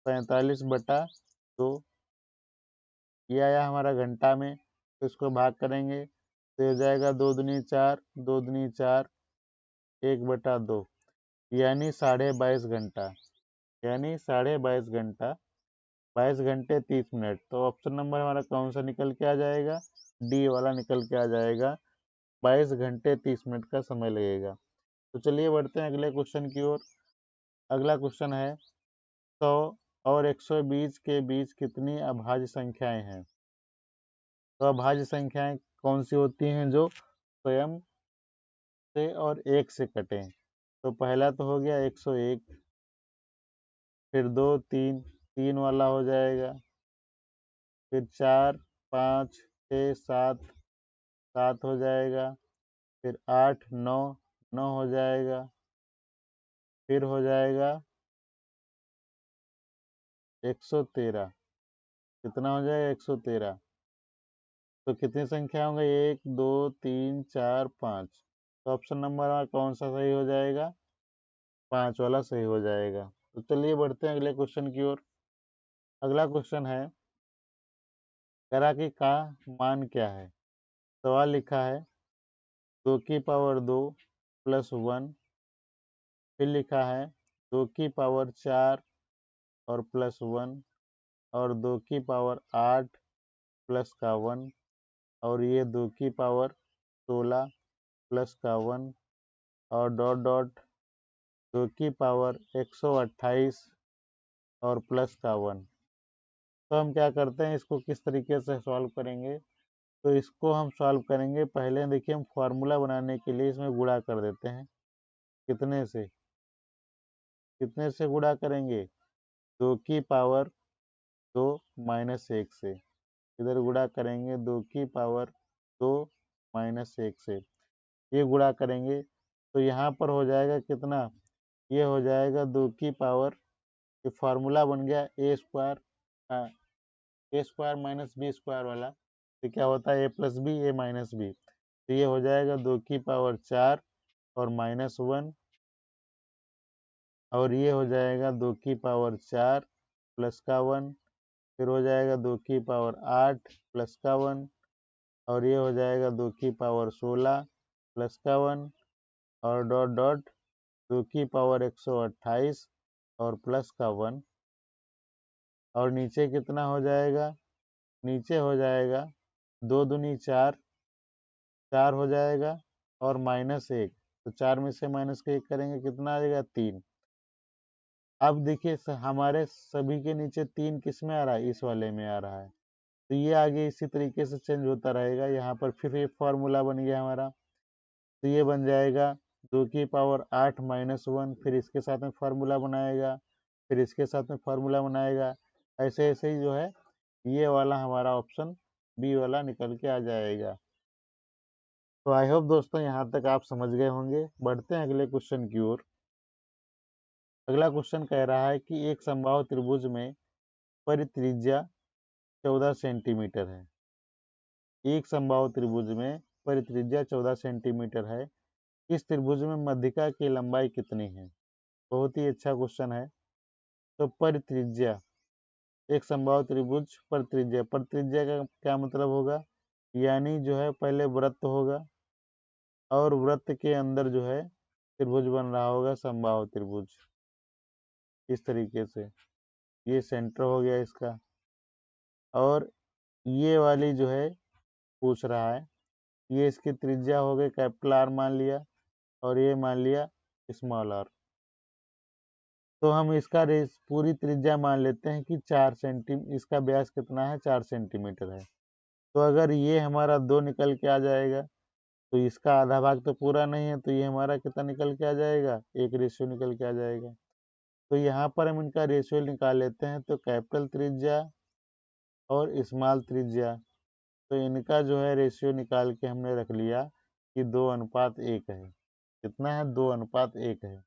S1: 45/2। ये आया हमारा घंटा में, तो इसको भाग करेंगे तो हो जाएगा 2 दूनी 4, 2 दूनी 4, 1/2, यानी 22.5 घंटा, यानी 22.5 घंटा, 22 घंटे 30 मिनट। तो ऑप्शन नंबर हमारा कौन सा निकल के आ जाएगा, डी वाला निकल के आ जाएगा। 22 घंटे 30 मिनट का समय लगेगा। तो चलिए बढ़ते हैं अगले क्वेश्चन की ओर। अगला क्वेश्चन है 100 और 120 के बीच कितनी अभाज्य संख्याएं हैं। तो अभाज्य संख्याएं कौन सी होती हैं, जो स्वयं से और 1 से कटें। तो पहला तो हो गया 101, फिर 2 3, 3 वाला हो जाएगा, फिर 4 5 6 7, 7 हो जाएगा, फिर 8 9, 9 हो जाएगा, फिर हो जाएगा 113। कितना हो जाएगा, 113। तो कितनी संख्या होंगे, 1 2 3 4 5। तो ऑप्शन नंबर हमारा कौन सा सही हो जाएगा, 5 वाला सही हो जाएगा। तो चलिए बढ़ते हैं अगले क्वेश्चन की ओर। अगला क्वेश्चन है तैराकी का मान क्या है। सवाल लिखा है 2 की पावर 2 प्लस 1, फिर लिखा है 2 की पावर 4 और प्लस 1, और 2 की पावर 8 प्लस का 1, और ये 2 की पावर 16 प्लस का 1, और डॉट डॉट 2 की पावर 128 और प्लस का 1। तो हम क्या करते हैं, इसको किस तरीके से सॉल्व करेंगे। तो इसको हम सॉल्व करेंगे, पहले देखिए हम फार्मूला बनाने के लिए इसमें गुणा कर देते हैं। कितने से, कितने से गुणा करेंगे, 2 की पावर 2 माइनस 1 से। इधर गुणा करेंगे 2 की पावर 2 माइनस 1 से, ये गुणा करेंगे तो यहाँ पर हो जाएगा कितना, ये हो जाएगा 2 की पावर, ये फार्मूला बन गया ए स्क्वायर, ए स्क्वायर माइनस बी स्क्वायर वाला। तो क्या होता है, ए प्लस बी ए माइनस बी। तो ये हो जाएगा 2 की पावर 4 और माइनस 1, और ये हो जाएगा 2 की पावर 4 प्लस का 1, फिर हो जाएगा 2 की पावर 8 प्लस का 1, और ये हो जाएगा 2 की पावर 16 प्लस का 1, और डॉट डॉट 2 की पावर 128 और प्लस का 1, और नीचे कितना हो जाएगा, नीचे हो जाएगा 2 दूनी 4, 4 हो जाएगा, और माइनस 1। तो 4 में से माइनस के 1 करेंगे, कितना आ जाएगा, 3। अब देखिए हमारे सभी के नीचे 3 किस में आ रहा है, इस वाले में आ रहा है। तो ये आगे इसी तरीके से चेंज होता रहेगा। यहाँ पर फिर एक फॉर्मूला बन गया हमारा, तो ये बन जाएगा 2 की पावर 8 माइनस 1, फिर इसके साथ में फार्मूला बनाएगा, फिर इसके साथ में फार्मूला बनाएगा, ऐसे ऐसे ही जो है ये वाला हमारा ऑप्शन बी वाला निकल के आ जाएगा। तो आई होप दोस्तों यहाँ तक आप समझ गए होंगे। बढ़ते हैं अगले क्वेश्चन की ओर। अगला क्वेश्चन कह रहा है कि एक समबाहु त्रिभुज में परित्रिज्या 14 सेंटीमीटर है। एक समबाहु त्रिभुज में परित्रिज्या 14 सेंटीमीटर है। इस त्रिभुज में मध्यिका की लंबाई कितनी है। बहुत ही अच्छा क्वेश्चन है। तो परित्रिज्या, एक समबाहु त्रिभुज परित्रिज्या, परित्रिज्या का क्या मतलब होगा, यानी जो है पहले वृत्त होगा और वृत्त के अंदर जो है त्रिभुज बन रहा होगा, समबाहु त्रिभुज। इस तरीके से ये सेंटर हो गया इसका, और ये वाली जो है पूछ रहा है, ये इसकी त्रिज्या हो गई कैपिटल आर मान लिया, और ये मान लिया स्मॉल आर। तो हम इसका पूरी त्रिज्या मान लेते हैं कि 4 सेंटीमीटर, इसका व्यास कितना है, 4 सेंटीमीटर है। तो अगर ये हमारा 2 निकल के आ जाएगा, तो इसका आधा भाग तो पूरा नहीं है, तो ये हमारा कितना निकल के आ जाएगा, 1 रेशियो निकल के आ जाएगा। तो यहाँ पर हम इनका रेशियो निकाल लेते हैं। तो कैपिटल त्रिज्या और स्मॉल त्रिज्या, तो इनका जो है रेशियो निकाल के हमने रख लिया कि 2:1 है। कितना है, 2:1 है।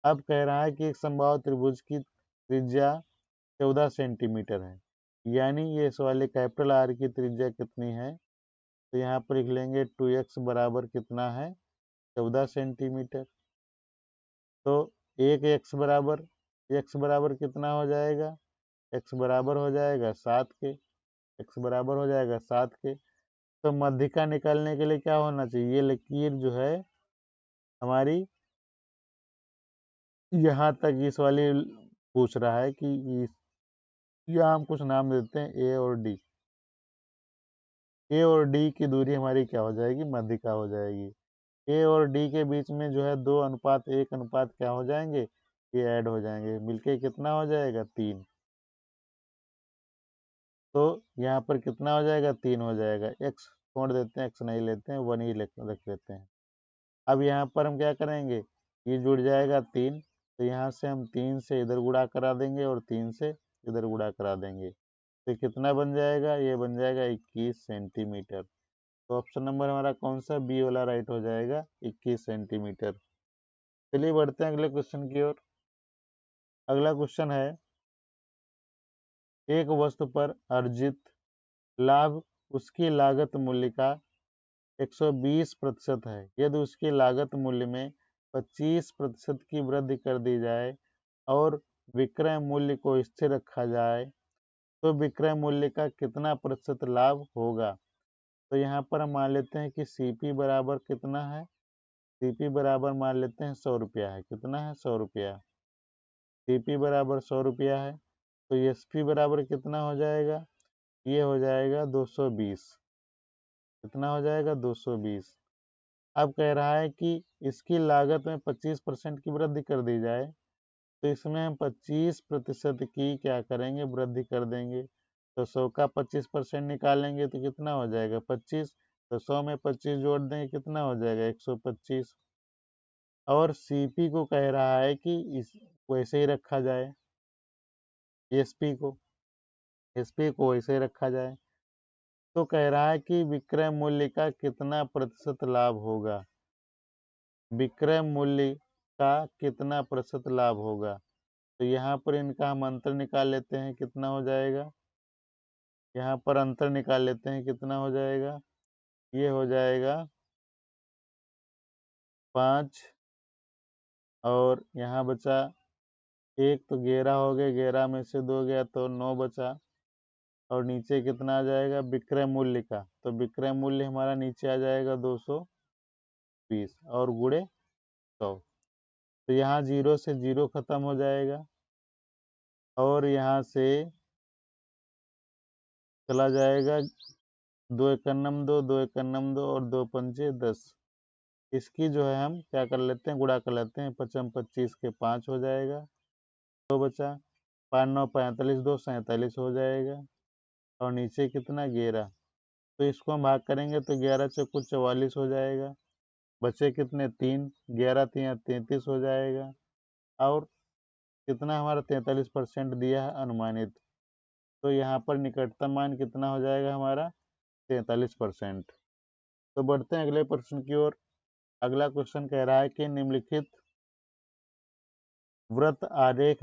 S1: अब कह रहा है कि एक समबाहु त्रिभुज की त्रिज्या 14 सेंटीमीटर है, यानी ये इस वाले कैपिटल आर की त्रिज्या कितनी है। तो यहाँ पर लिख लेंगे 2x बराबर कितना है, 14 सेंटीमीटर। तो एक एक्स बराबर कितना हो जाएगा? एक्स बराबर हो जाएगा 7 के। एक्स बराबर हो जाएगा 7 के। तो मध्यिका निकालने के लिए क्या होना चाहिए? ये लकीर जो है हमारी यहाँ तक इस वाली पूछ रहा है कि यहाँ हम कुछ नाम देते हैं ए और डी। ए और डी की दूरी हमारी क्या हो जाएगी? मध्यिका हो जाएगी। ए और डी के बीच में जो है 2:1 क्या हो जाएंगे? ये ऐड हो जाएंगे, मिलके कितना हो जाएगा? 3। तो यहाँ पर कितना हो जाएगा? 3 हो जाएगा। एक्स छोड़ देते हैं, एक्स नहीं लेते हैं, 1 ही रख लेते हैं। अब यहाँ पर हम क्या करेंगे? ये जुड़ जाएगा 3, तो यहाँ से हम 3 से इधर गुणा करा देंगे और 3 से इधर गुणा करा देंगे। तो कितना बन जाएगा? ये बन जाएगा 21 सेंटीमीटर। तो ऑप्शन नंबर हमारा कौन सा? बी वाला राइट हो जाएगा, 21 सेंटीमीटर। चलिए बढ़ते हैं अगले क्वेश्चन की ओर। अगला क्वेश्चन है, एक वस्तु पर अर्जित लाभ उसकी लागत मूल्य का 120% है। यदि उसकी लागत मूल्य में 25% की वृद्धि कर दी जाए और विक्रय मूल्य को स्थिर रखा जाए तो विक्रय मूल्य का कितना प्रतिशत लाभ होगा? तो यहाँ पर हम मान लेते हैं कि सीपी बराबर कितना है? सीपी बराबर मान लेते हैं 100 रुपया है। कितना है? 100 रुपया। सीपी बराबर 100 रुपया है। तो एसपी बराबर कितना हो जाएगा? ये हो जाएगा 220। कितना हो जाएगा? 220। अब कह रहा है कि इसकी लागत में 25% की वृद्धि कर दी जाए, तो इसमें हम 25% की क्या करेंगे? वृद्धि कर देंगे। तो 100 का 25% निकालेंगे तो कितना हो जाएगा? 25। तो 100 में 25 जोड़ देंगे, कितना हो जाएगा? 125। और सीपी को कह रहा है कि इस वैसे ही रखा जाए। एसपी को वैसे ही रखा जाए। तो कह रहा है कि विक्रय मूल्य का कितना प्रतिशत लाभ होगा? विक्रय मूल्य का कितना प्रतिशत लाभ होगा? तो यहाँ पर इनका हम अंतर निकाल लेते हैं, कितना हो जाएगा? यहाँ पर अंतर निकाल लेते हैं, कितना हो जाएगा? ये हो जाएगा 5, और यहाँ बचा 1, तो 11 हो गए, 11 में से 2 गया तो 9 बचा। और नीचे कितना आ जाएगा? विक्रय मूल्य का, तो विक्रय मूल्य हमारा नीचे आ जाएगा 220 और गुणे 100। तो यहाँ 0 से 0 खत्म हो जाएगा और यहाँ से चला जाएगा 2 एकम 2, 2 एकम 2 और 2 पंचे 10। इसकी जो है हम क्या कर लेते हैं? गुणा कर लेते हैं। 5 25 के 5 हो जाएगा, 2 बचा। 5 9 45, 2 47 हो जाएगा। और नीचे कितना? 11। तो इसको हम भाग करेंगे तो 11 चौको 44 हो जाएगा। बचे कितने? 3। 11 3 33 हो जाएगा। और कितना हमारा? 43% दिया है अनुमानित। तो यहाँ पर निकटतम मान कितना हो जाएगा हमारा? 43%। तो बढ़ते हैं अगले प्रश्न की ओर। अगला क्वेश्चन कह रहा है कि निम्नलिखित वृत्त आलेख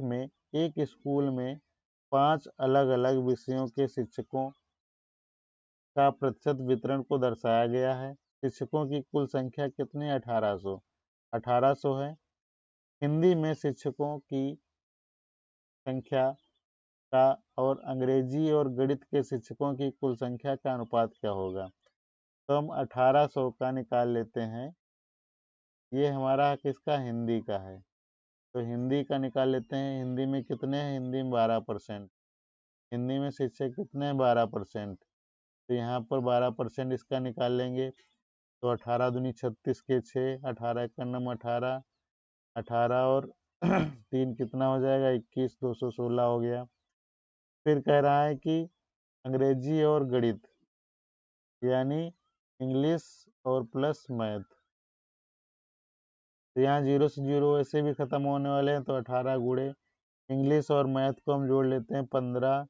S1: में एक स्कूल में 5 अलग अलग विषयों के शिक्षकों का प्रतिशत वितरण को दर्शाया गया है। शिक्षकों की कुल संख्या कितनी? 1800। 1800 है। हिंदी में शिक्षकों की संख्या का और अंग्रेजी और गणित के शिक्षकों की कुल संख्या का अनुपात क्या होगा? तो हम 1800 का निकाल लेते हैं। ये हमारा किसका? हिंदी का है। तो हिंदी का निकाल लेते हैं। हिंदी में कितने हैं? हिंदी में 12%। हिंदी में शिक्षक कितने हैं? 12%। तो यहाँ पर 12% इसका निकाल लेंगे। तो 18 दूनी 36 के 6, 18 का नम 18, 18 और 3 कितना हो जाएगा? 21, 216 हो गया। फिर कह रहा है कि अंग्रेजी और गणित यानी इंग्लिश और प्लस मैथ। तो यहाँ 0 से 0 वैसे भी खत्म होने वाले हैं, तो 18 गुणे इंग्लिश और मैथ को हम जोड़ लेते हैं 15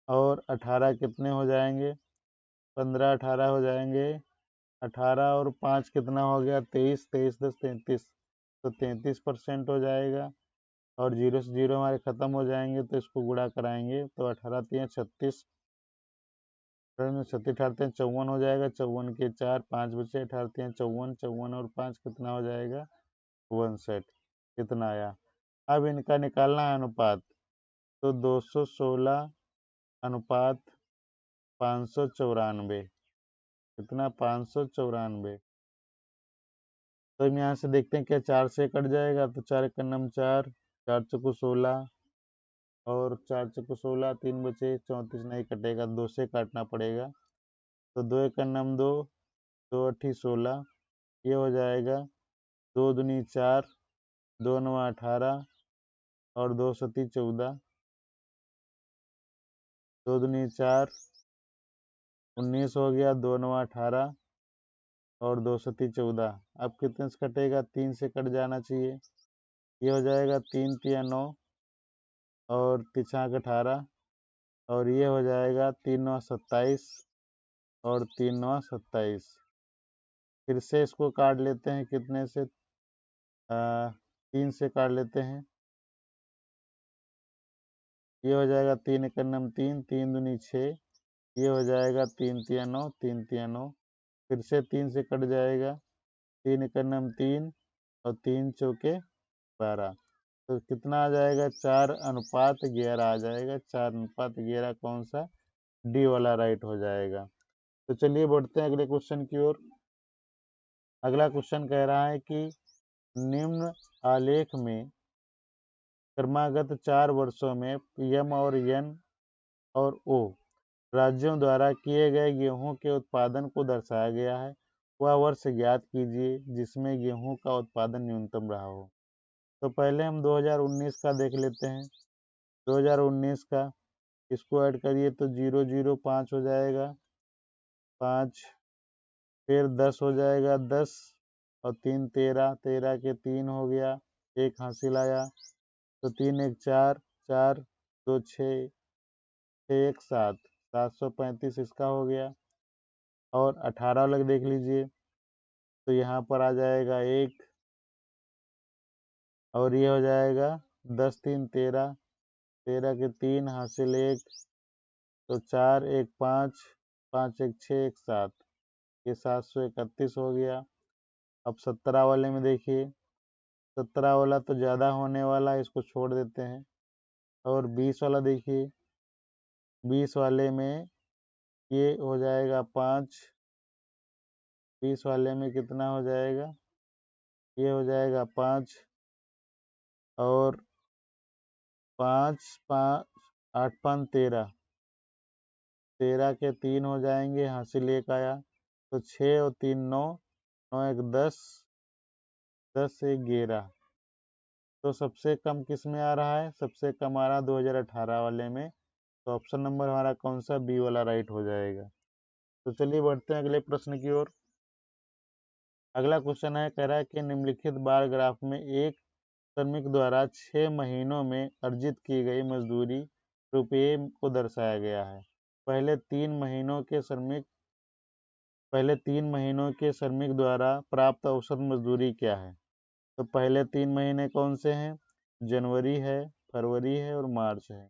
S1: और 18 कितने हो जाएंगे? 15 18 हो जाएंगे। 18 और 5 कितना हो गया? 23, 23 10 33। तो 33% हो जाएगा। और 0 से 0 हमारे ख़त्म हो जाएंगे, तो इसको गुणा कराएंगे तो 18 3 36। में 37 अठारते हैं 54 हो जाएगा, 54 के 4 5 बचे, अठारते हैं 54, 54 और 5 कितना हो जाएगा 59, कितना आया। अब इनका निकालना है अनुपात, तो 216 अनुपात 594, कितना 594। तो हम यहाँ से देखते हैं क्या 4 से कट जाएगा, तो 4 एक नम 4, 4 चौको 16 और 4 चौको 16, 3 बचे 34 नहीं कटेगा, 2 से काटना पड़ेगा, तो 2 एक नम 2, 2 अठी 16, ये हो जाएगा 2 दूनी 4, 2 नवा 18 और 2 सती 14, 2 दूनी 4 19 हो गया, 2 नवा 18 और 2 सती 14। अब कितने से कटेगा, 3 से कट जाना चाहिए, ये हो जाएगा 3 तिया 9 और तिछाक 18 और ये हो जाएगा 3 नौ 27 और 3 नौ 27। फिर से इसको काट लेते हैं, कितने से 3 से काट लेते हैं, ये हो जाएगा 3 एक नम 3, 3 दूनी 6, ये हो जाएगा 3 तिया 9, 3 तिया 9। फिर से 3 से कट जाएगा, 3 एक नम 3 और 3 चौके 12, तो कितना आ जाएगा 4 अनुपात 11 आ जाएगा। 4 अनुपात 11 कौन सा, डी वाला राइट हो जाएगा। तो चलिए बढ़ते हैं अगले क्वेश्चन की ओर। अगला क्वेश्चन कह रहा है कि निम्न आलेख में क्रमागत 4 वर्षों में यम और एन और ओ राज्यों द्वारा किए गए गेहूं के उत्पादन को दर्शाया गया है। वह वर्ष ज्ञात कीजिए जिसमें गेहूं का उत्पादन न्यूनतम रहा हो। तो पहले हम 2019 का देख लेते हैं। 2019 का इसको ऐड करिए तो 005 हो जाएगा 5, फिर 10 हो जाएगा 10 और 3 13, 13 के 3 हो गया, एक हासिल आया, तो 3 एक 4, 4 2 6, 6 एक 7, 735 इसका हो गया। और 18 अलग देख लीजिए, तो यहाँ पर आ जाएगा 1 और ये हो जाएगा 10 3 13, 13 के 3 हासिल 1, तो 4 एक 5, 5 एक 6 एक 7, ये 731 हो गया। अब 17 वाले में देखिए, 17 वाला तो ज़्यादा होने वाला है, इसको छोड़ देते हैं। और 20 वाला देखिए, 20 वाले में ये हो जाएगा 5, 20 वाले में कितना हो जाएगा, ये हो जाएगा 5 और 5 5 8 5 13, 13 के 3 हो जाएंगे, हासिल 1 आया, तो 6 और 3 9, 9 एक 10, 10 एक 11। तो सबसे कम किस में आ रहा है, सबसे कम आ रहा है 2018 वाले में। तो ऑप्शन नंबर हमारा कौन सा, बी वाला राइट हो जाएगा। तो चलिए बढ़ते हैं अगले प्रश्न की ओर। अगला क्वेश्चन है, कह रहा है कि निम्नलिखित बार ग्राफ में एक श्रमिक द्वारा 6 महीनों में अर्जित की गई मजदूरी रुपये को दर्शाया गया है। पहले 3 महीनों के श्रमिक द्वारा प्राप्त औसत मजदूरी क्या है। तो पहले 3 महीने कौन से हैं, जनवरी है, फरवरी है और मार्च है।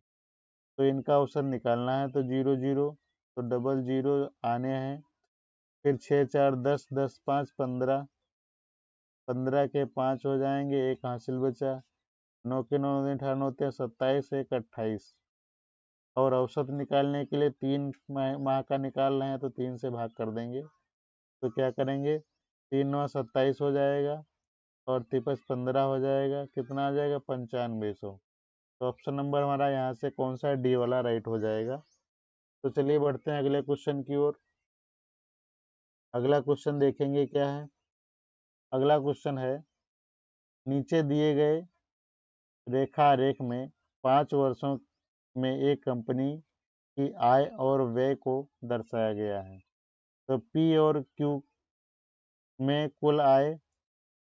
S1: तो इनका औसत निकालना है, तो 0 0, तो डबल 0 आने हैं, फिर 6 4 10, 10 5 15, 15 के 5 हो जाएंगे, एक हासिल बचा, 9 के 9 18 होते हैं 27, एक 28। और औसत निकालने के लिए 3 माह का निकाल रहे हैं, तो 3 से भाग कर देंगे। तो क्या करेंगे, 3 9 27 हो जाएगा और 3 15 हो जाएगा, कितना आ जाएगा 9500। तो ऑप्शन नंबर हमारा यहाँ से कौन सा है, डी वाला राइट हो जाएगा। तो चलिए बढ़ते हैं अगले क्वेश्चन की ओर। अगला क्वेश्चन देखेंगे क्या है। अगला क्वेश्चन है, नीचे दिए गए रेखा आरेख में 5 वर्षों में एक कंपनी की आय और व्यय को दर्शाया गया है। तो पी और क्यू में कुल आय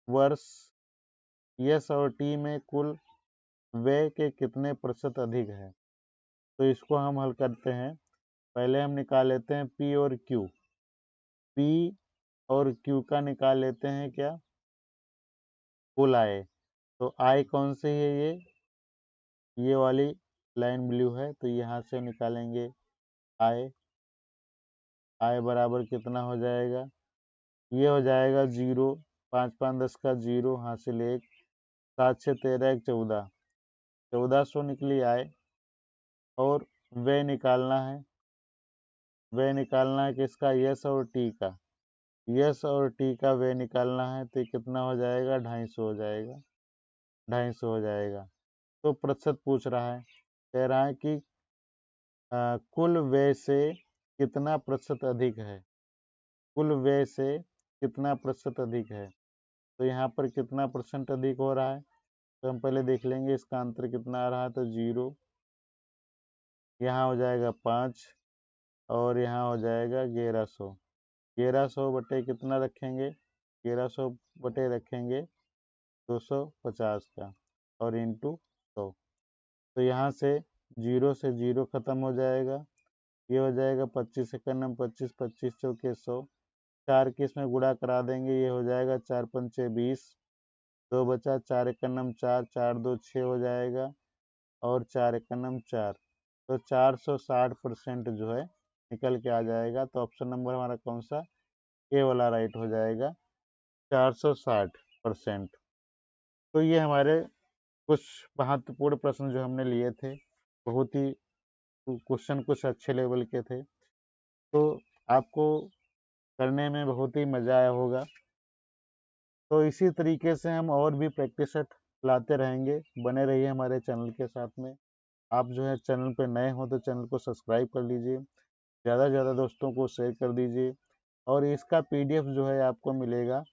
S1: वर्ष, यस और टी में कुल व्यय के कितने प्रतिशत अधिक है। तो इसको हम हल करते हैं। पहले हम निकाल लेते हैं पी और क्यू। पी और क्यू का निकाल लेते हैं क्या, कुल आय। तो आय कौन सी है, ये वाली लाइन ब्लू है, तो यहाँ से निकालेंगे आय। i बराबर कितना हो जाएगा, ये हो जाएगा 0, 5 5 10 का 0, हासिल 1, 7 6 13 1 14, 1400 निकली आय। और वे निकालना है, वे निकालना है किसका, यस और टी का, यस और टी का वे निकालना है, तो कितना हो जाएगा, 250 हो जाएगा, 250 हो जाएगा। तो प्रतिशत पूछ रहा है, कह रहा है कि कुल व्यय से कितना प्रतिशत अधिक है, कुल व्यय से कितना प्रतिशत अधिक है। तो यहाँ पर कितना परसेंट अधिक हो रहा है, तो हम पहले देख लेंगे इसका अंतर कितना आ रहा है। तो 0, यहाँ हो जाएगा 5 और यहाँ हो जाएगा 1100, 1100 बटे कितना रखेंगे, 1100 बटे रखेंगे 250 का और इंटू 100। तो यहाँ से 0 से 0 खत्म हो जाएगा, ये हो जाएगा 25 एकम 25, 25 चौके 100, 4 के इसमें गुणा करा देंगे, ये हो जाएगा 4 पंचे 20, 2 बचा, 4 एकम 4, 4 2 6 हो जाएगा और 4 एकम 4, तो 460% जो है निकल के आ जाएगा। तो ऑप्शन नंबर हमारा कौन सा, ए वाला राइट हो जाएगा, 460%। तो ये हमारे कुछ महत्वपूर्ण प्रश्न जो हमने लिए थे, बहुत ही क्वेश्चन कुछ अच्छे लेवल के थे, तो आपको करने में बहुत ही मज़ा आया होगा। तो इसी तरीके से हम और भी प्रैक्टिस सेट लाते रहेंगे, बने रहिए हमारे चैनल के साथ में। आप जो है चैनल पे नए हो तो चैनल को सब्सक्राइब कर लीजिए, ज़्यादा से ज़्यादा दोस्तों को शेयर कर दीजिए। और इसका पीडीएफ जो है आपको मिलेगा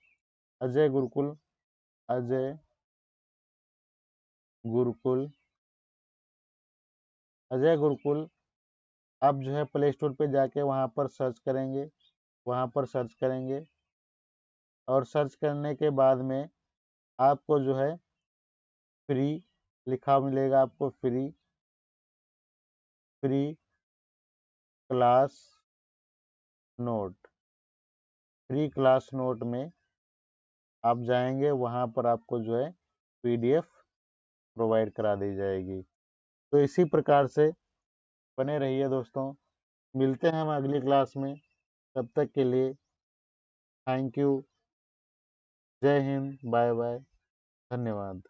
S1: अजय गुरुकुल, अजय गुरुकुल, अजय गुरुकुल। आप जो है प्ले स्टोर पे जाके वहाँ पर सर्च करेंगे, वहाँ पर सर्च करेंगे और सर्च करने के बाद में आपको जो है फ्री लिखा मिलेगा, आपको free, free class note, free class note में आप जाएंगे, वहाँ पर आपको जो है पीडीएफ प्रोवाइड करा दी जाएगी। तो इसी प्रकार से बने रहिए दोस्तों, मिलते हैं हम अगली क्लास में, तब तक के लिए थैंक यू, जय हिंद, बाय बाय, धन्यवाद।